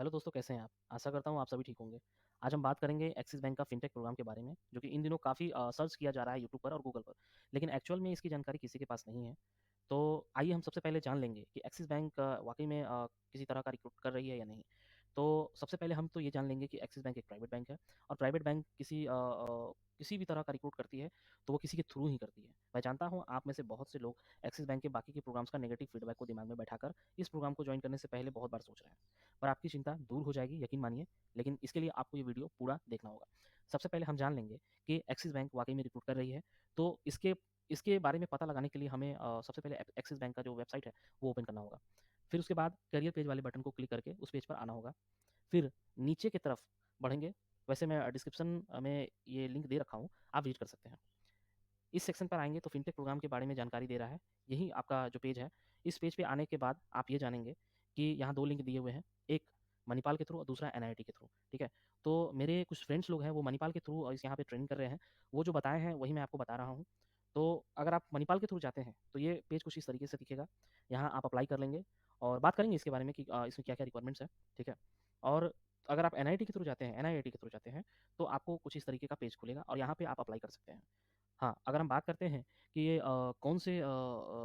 Hello दोस्तों, कैसे हैं आप? आशा करता हूँ आप सभी ठीक होंगे। आज हम बात करेंगे एक्सिस बैंक का फ़िनटेक प्रोग्राम के बारे में, जो कि इन दिनों काफ़ी सर्च किया जा रहा है यूट्यूब पर और गूगल पर, लेकिन एक्चुअल में इसकी जानकारी किसी के पास नहीं है। तो आइए हम सबसे पहले जान लेंगे कि एक्सिस बैंक वाक़ई में किसी तरह का रिक्रूट कर रही है या नहीं। तो सबसे पहले हम तो ये जान लेंगे कि एक्सिस बैंक एक प्राइवेट बैंक है और प्राइवेट बैंक किसी भी तरह का रिक्रूट करती है, तो वो किसी के थ्रू ही करती है। मैं जानता हूँ आप में से बहुत से लोग एक्सिस बैंक के बाकी के प्रोग्राम्स का नेगेटिव फीडबैक को दिमाग में बैठाकर इस प्रोग्राम को जॉइन करने से पहले बहुत बार सोच रहे हैं। पर आपकी चिंता दूर हो जाएगी, यकीन मानिए, लेकिन इसके लिए आपको ये वीडियो पूरा देखना होगा। सबसे पहले हम जान लेंगे कि एक्सिस बैंक वाक़ई में रिक्रूट कर रही है, तो इसके बारे में पता लगाने के लिए हमें सबसे पहले एक्सिस बैंक का जो वेबसाइट है, वो ओपन करना होगा। फिर उसके बाद करियर पेज वाले बटन को क्लिक करके उस पेज पर आना होगा। फिर नीचे की तरफ बढ़ेंगे, वैसे मैं डिस्क्रिप्शन में ये लिंक दे रखा हूँ, आप विज़िट कर सकते हैं। इस सेक्शन पर आएँगे तो फ़िनटेक प्रोग्राम के बारे में जानकारी दे रहा है। यही आपका जो पेज है, इस पेज पे आने के बाद आप ये जानेंगे कि यहाँ 2 लिंक दिए हुए हैं, एक मणिपाल के थ्रू और दूसरा एनआईटी के थ्रू, ठीक है? तो मेरे कुछ फ्रेंड्स लोग हैं, वो मणिपाल के थ्रू इस यहाँ पे ट्रेनिंग कर रहे हैं। वो जो बताए हैं, वही मैं आपको बता रहा हूँ। तो अगर आप मणिपाल के थ्रू जाते हैं, तो ये पेज कुछ इस तरीके से दिखेगा। यहाँ आप अप्लाई कर लेंगे और बात करेंगे इसके बारे में कि इसमें क्या-क्या रिक्वायरमेंट्स हैं, ठीक है? और अगर आप एनआईटी के थ्रू जाते हैं एनआईआईटी के थ्रू जाते हैं, तो आपको कुछ इस तरीके का पेज खुलेगा और यहाँ पे आप अप्लाई कर सकते हैं। हाँ, अगर हम बात करते हैं कि ये कौन से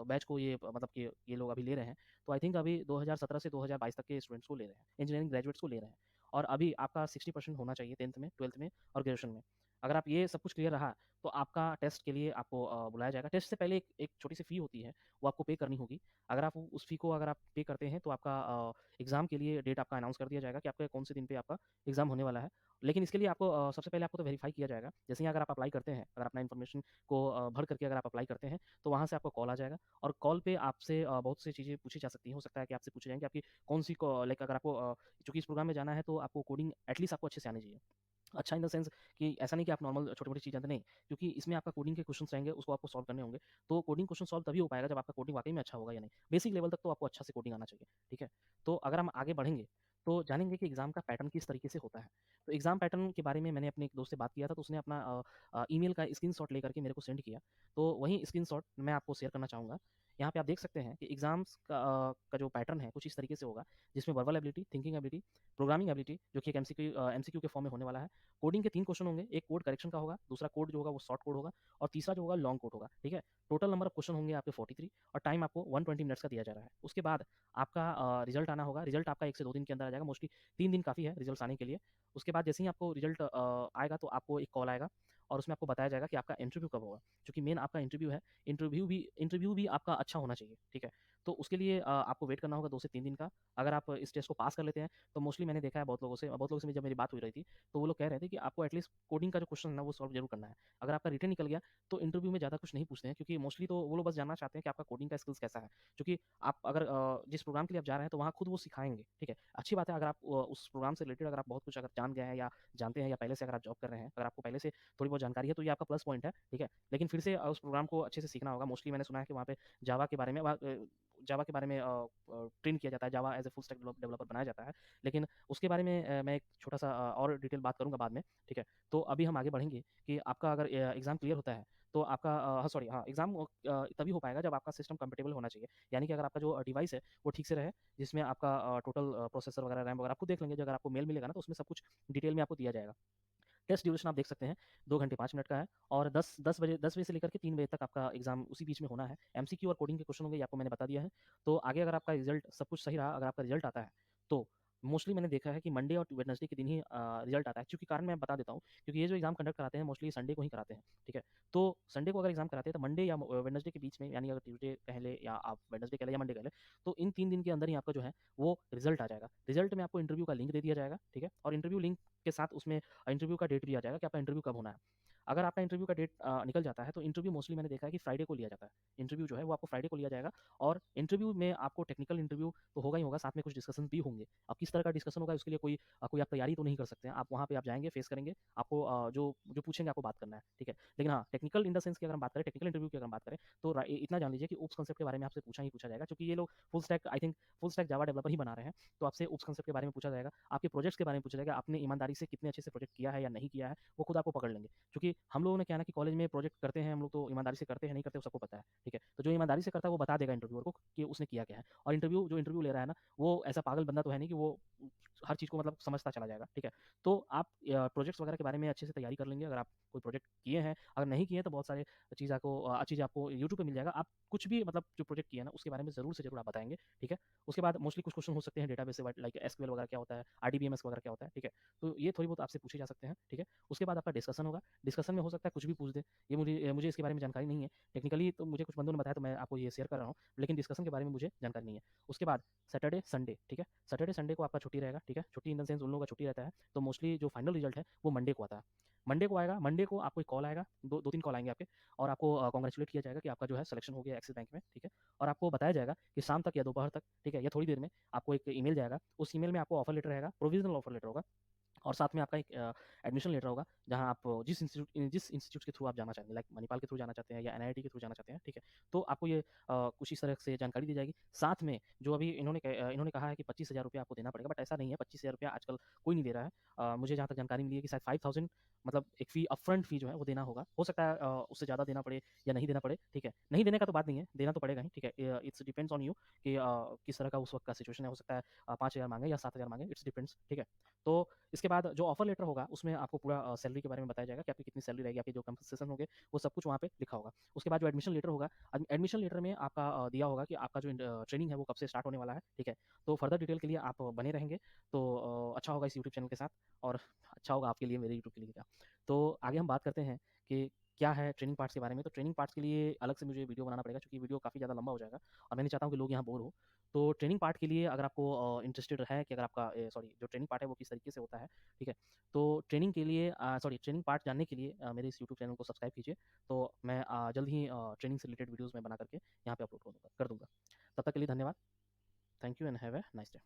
बैच को ये मतलब कि ये लोग अभी ले रहे हैं, तो आई थिंक अभी 2017 से 2022 तक के स्टूडेंट्स को ले रहे हैं, इंजीनियरिंग ग्रेजुएट्स को ले रहे हैं। और अभी आपका 60% होना चाहिए 10th में, 12th में और ग्रेजुएशन में। अगर आप ये सब कुछ क्लियर रहा, तो आपका टेस्ट के लिए आपको बुलाया जाएगा। टेस्ट से पहले एक एक छोटी-सी फ़ी होती है, वो आपको पे करनी होगी। अगर आप उस फ़ी को अगर आप पे करते हैं, तो आपका एग्ज़ाम के लिए डेट आपका अनाउंस कर दिया जाएगा कि आपका कौन से दिन पे आपका एग्ज़ाम होने वाला है। लेकिन इसके लिए आपको सबसे पहले आपको तो वेरीफ़ाई किया जाएगा। जैसे ही अगर आप अप्लाई करते हैं, अगर अपना इन्फॉर्मेशन को भर करके अगर आप अप्लाई करते हैं, तो वहाँ से आपको कॉल आ जाएगा और कॉल पे आपसे बहुत सी चीज़ें पूछी जा सकती हैं। हो सकता है कि आपसे पूछे जाएँगे आपकी कौन-सी को लाइक अगर आपको चूँकि इस प्रोग्राम में जाना है, तो आपको कोडिंग एटलीस्ट आपको अच्छे से आनी चाहिए। अच्छा इन द सेंस कि ऐसा नहीं कि आप नॉर्मल छोटी-मोटी चीज़ जानते नहीं, क्योंकि इसमें आपका कोडिंग के क्वेश्चन्स रहेंगे, उसको आपको सॉल्व करने होंगे। तो कोडिंग क्वेश्चन सॉल्व तभी हो पाएगा जब आपका कोडिंग वाक़ई में अच्छा होगा या नहीं। बेसिक लेवल तक तो आपको अच्छा से कोडिंग आना चाहिए, ठीक है? तो अगर हम आगे बढ़ेंगे, तो जानेंगे कि एग्ज़ाम का पैटर्न किस तरीके से होता है। तो एग्ज़ाम पैटर्न के बारे में मैंने अपने एक दोस्त से बात किया था, तो उसने अपना ईमेल का स्क्रीनशॉट लेकर के मेरे को सेंड किया। तो वही स्क्रीनशॉट मैं आपको शेयर करना चाहूँगा। यहाँ पे आप देख सकते हैं कि एग्ज़ाम्स का जो पैटर्न है, कुछ इस तरीके से होगा, जिसमें verbal ability, thinking ability, programming ability, जो कि एक एमसीक्यू के फॉर्म में होने वाला है। कोडिंग के 3 क्वेश्चन होंगे, एक कोड करेक्शन का होगा, दूसरा कोड जो होगा वो शॉर्ट कोड होगा और तीसरा जो होगा लॉन्ग कोड होगा, ठीक है? टोटल नंबर ऑफ क्वेश्चन होंगे आपके 43 और टाइम आपको 120 मिनट्स का दिया जा रहा है। उसके बाद आपका रिज़ल्ट आना होगा, रिज़ल्ट आपका 1 से 2 दिन के अंदर आ जाएगा, मोस्टली 3 दिन काफ़ी है रिज़ल्ट्स आने के लिए। उसके बाद जैसे ही आपको रिज़ल्ट आएगा तो आपको एक कॉल आएगा और उसमें आपको बताया जाएगा कि आपका इंटरव्यू कब होगा, क्योंकि मेन आपका इंटरव्यू है, इंटरव्यू भी आपका अच्छा होना चाहिए, ठीक है? तो उसके लिए आपको वेट करना होगा 2 से 3 दिन का। अगर आप इस टेस्ट को पास कर लेते हैं, तो मोस्टली मैंने देखा है बहुत लोगों से जब मेरी बात हो रही थी, तो वो लोग कह रहे थे कि आपको एटलीस्ट कोडिंग का जो क्वेश्चन है ना, वो सॉल्व ज़रूर करना है। अगर आपका रिटन निकल गया, तो इंटरव्यू में ज़्यादा कुछ नहीं पूछते हैं, क्योंकि मोस्टली तो वो लोग बस जानना चाहते हैं कि आपका कोडिंग का स्किल्स कैसा है। क्योंकि आप अगर जिस प्रोग्राम के लिए आप जा रहे हैं, तो वहाँ खुद वो सिखाएँगे, ठीक है? अच्छी बात है अगर आप उस प्रोग्राम से रिलेटेड अगर आप बहुत कुछ अगर जान गए हैं या जानते हैं या पहले से अगर आप जॉब कर रहे हैं, अगर आपको पहले से थोड़ी बहुत जानकारी है, तो ये आपका प्लस पॉइंट है, ठीक है? लेकिन फिर से उस प्रोग्राम को अच्छे से सीखना होगा। मोस्टली मैंने सुना है कि वहाँ पे जावा के बारे में जावा के बारे में ट्रेन किया जाता है, Java as a full stack developer बनाया जाता है। लेकिन उसके बारे में मैं एक छोटा-सा और डिटेल बात करूँगा बाद में, ठीक है? तो अभी हम आगे बढ़ेंगे कि आपका अगर एग्ज़ाम क्लियर होता है, तो आपका हाँ, सॉरी हाँ, एग्ज़ाम तभी हो पाएगा जब आपका सिस्टम कंपैटिबल होना चाहिए। यानी कि अगर आपका जो डिवाइस है, वो ठीक से रहे, जिसमें आपका टोटल प्रोसेसर वगैरह, रैम वगैरह आप खुद देख लेंगे, जो अगर आपको मेल मिलेगा ना, तो उसमें सब कुछ डिटेल में आपको दिया जाएगा। टेस्ट ड्यूरेशन आप देख सकते हैं 2 घंटे 5 मिनट का है और 10 बजे से लेकर के 3 बजे तक आपका एग्ज़ाम उसी बीच में होना है। एमसीक्यू और कोडिंग के क्वेश्चन होंगे, ये आपको मैंने बता दिया है। तो आगे अगर आपका रिज़ल्ट सब कुछ सही रहा, अगर आपका रिज़ल्ट आता है, तो मोस्टली मैंने देखा है कि मंडे और वेडनेसडे के दिन ही रिज़ल्ट आता है। चूँकि कारण मैं बता देता हूँ, क्योंकि ये जो एग्ज़ाम कंडक्ट कराते हैं मोस्टली संडे को ही कराते हैं, ठीक है? तो संडे को अगर एग्ज़ाम कराते हैं, तो मंडे या वेडनेसडे के बीच में, यानी अगर ट्यूसडे कह लें या आप वेडनेसडे कह लें या मंडे कह लें, तो इन 3 दिन के अंदर ही आपका जो है वो रिज़ल्ट आ जाएगा। रिज़ल्ट में आपको इंटरव्यू का लिंक दे दिया जाएगा, ठीक है? और इंटरव्यू लिंक के साथ उसमें इंटरव्यू का डेट भी आ जाएगा कि आपका इंटरव्यू कब होना है। अगर आपका इंटरव्यू का डेट निकल जाता है, तो इंटरव्यू मोस्टली मैंने देखा है कि फ्राइडे को लिया जाता है। इंटरव्यू जो है वो आपको फ्राइडे को लिया जाएगा और इंटरव्यू में आपको टेक्निकल इंटरव्यू तो होगा ही होगा, साथ में कुछ डिस्कशन भी होंगे। अब किस तरह का डिस्कशन होगा उसके लिए कोई आप तैयारी तो नहीं कर सकते हैं। आप वहाँ पे आप जाएँगे, फेस करेंगे, आपको जो जो पूछेंगे आपको बात करना है, ठीक है? लेकिन हाँ, टेक्निकल इन द सेंस की अगर हम बात करें, टेक्निकल इंटरव्यू की अगर हम बात करें, तो इतना जान लीजिए कि ओप्स कांसेप्ट के बारे में आपसे पूछा ही पूछा जाएगा, क्योंकि ये लोग फुल स्टैक जावा डेवलपर ही बना रहे हैं। तो आपसे ओप्स कांसेप्ट के बारे में पूछा जाएगा, आपके प्रोजेक्ट्स के बारे में पूछा जाएगा, आपने ईमानदारी से कितने अच्छे से प्रोजेक्ट किया है या नहीं किया है, वो खुद आपको पकड़ लेंगे। क्योंकि हम लोगों ने क्या है ना कि कॉलेज में प्रोजेक्ट करते हैं, हम लोग तो ईमानदारी से करते हैं, नहीं करते वो सबको पता है, ठीक है? तो जो ईमानदारी से करता है वो बता देगा इंटरव्यूअर को कि उसने किया क्या है। और इंटरव्यू जो इंटरव्यू ले रहा है ना, वो ऐसा पागल बंदा तो है नहीं कि वो हर चीज़ को मतलब समझता चला जाएगा, ठीक है? तो आप प्रोजेक्ट्स वगैरह के बारे में अच्छे से तैयारी कर लेंगे, अगर आप कोई प्रोजेक्ट किए हैं, अगर नहीं किए हैं तो बहुत सारे चीज़ आपको यूट्यूब पे मिल जाएगा। आप कुछ भी मतलब जो प्रोजेक्ट किए हैं ना, उसके बारे में ज़रूर से ज़रूर आप बताएँगे, ठीक है? उसके बाद मोस्टली कुछ क्वेश्चन हो सकते हैं डेटाबेस से लाइक एसक्यूएल वगैरह क्या होता है, आरडीबीएमएस वगैरह क्या होता है, ठीक है? तो ये थोड़ी बहुत आपसे पूछे जा सकते हैं, ठीक है? उसके बाद आपका डिस्कशन होगा, डिस्कशन में हो सकता है कुछ भी पूछ दें, ये मुझे इसके बारे में जानकारी नहीं है। टेक्निकली तो मुझे कुछ बंदों ने बताया तो मैं आपको ये शेयर कर रहा हूँ, लेकिन डिस्कशन के बारे में मुझे जानकारी नहीं है। उसके बाद सैटरडे, संडे, ठीक है? सैटरडे, संडे को आपका छुट्टी रहेगा, ठीक है? छुट्टी इन द सेंस उन लोगों का छुट्टी रहता है, तो मोस्टली जो फाइनल रिजल्ट है, वो मंडे को आता है। मंडे को आएगा, मंडे को आपको एक कॉल आएगा, 2-3 कॉल आएँगे आपके और आपको कांग्रेचुलेट किया जाएगा कि आपका जो है सिलेक्शन हो गया एक्सिस बैंक में, ठीक है? और आपको बताया जाएगा कि शाम तक या दोपहर तक, ठीक है? या थोड़ी देर में आपको एक ईमेल जाएगा, उस ईमेल में आपको ऑफर लेटर रहेगा, प्रोविज़नल ऑफर लेटर होगा और साथ में आपका एक एडमिशन लेटर होगा, जहाँ आप जिस इंस्टीट्यूट के थ्रू आप जाना चाहते हैं, लाइक मणिपाल के थ्रू जाना चाहते हैं या एनआईटी के थ्रू जाना चाहते हैं, ठीक है? तो आपको ये कुछ इस तरह से जानकारी दी जाएगी। साथ में जो अभी इन्होंने कहा है कि ₹25,000 आपको देना पड़ेगा, बट ऐसा नहीं है, ₹25,000 आजकल कोई नहीं दे रहा है। मुझे जहाँ तक जानकारी मिली है कि शायद 5,000 मतलब एक फ़ी अपफ्रंट फ़ी जो है वो देना होगा। हो सकता है उससे ज़्यादा देना पड़े या नहीं देना पड़े, ठीक है? नहीं देने का तो बात नहीं है, देना तो पड़ेगा ही, ठीक है? इट्स डिपेंड्स ऑन यू कि किस तरह का उस वक़्त का सिचुएशन है, हो सकता है 5,000 माँगे या 7,000 माँगे, इट्स डिपेंड्स, ठीक है? तो इसके बाद जो ऑफर लेटर होगा उसमें आपको पूरा सैलरी के बारे में बताया जाएगा कि आपकी कितनी सैलरी रहेगी, आपके जो कंपनसेशन होंगे वो सब कुछ वहाँ पे लिखा होगा। उसके बाद जो एडमिशन लेटर होगा, एडमिशन लेटर में आपका दिया होगा कि आपका जो ट्रेनिंग है वो कब से स्टार्ट होने वाला है, ठीक है? तो फर्दर डिटेल के लिए आप बने रहेंगे तो अच्छा होगा इस यूट्यूब चैनल के साथ और अच्छा होगा आपके लिए, मेरे यूट्यूब के लिए क्या। तो आगे हम बात करते हैं कि क्या है ट्रेनिंग पार्ट्स के बारे में। तो ट्रेनिंग पार्ट्स के लिए अलग से मुझे वीडियो बनाना पड़ेगा क्योंकि वीडियो काफ़ी ज़्यादा लंबा हो जाएगा और मैं नहीं चाहता हूँ कि लोग यहाँ बोर हो। तो ट्रेनिंग पार्ट के लिए अगर आपको इंटरेस्टेड है कि अगर आपका सॉरी जो ट्रेनिंग पार्ट है वो किस तरीके से होता है, ठीक है? तो ट्रेनिंग के लिए ट्रेनिंग पार्ट जानने के लिए मेरे इस यूट्यूब चैनल को सब्सक्राइब कीजिए। तो मैं जल्द ही ट्रेनिंग से रिलेटेड वीडियोज़ मैं बना करके यहाँ पे अपलोड कर दूँगा। तब तक के लिए धन्यवाद। Thank you and have a nice day.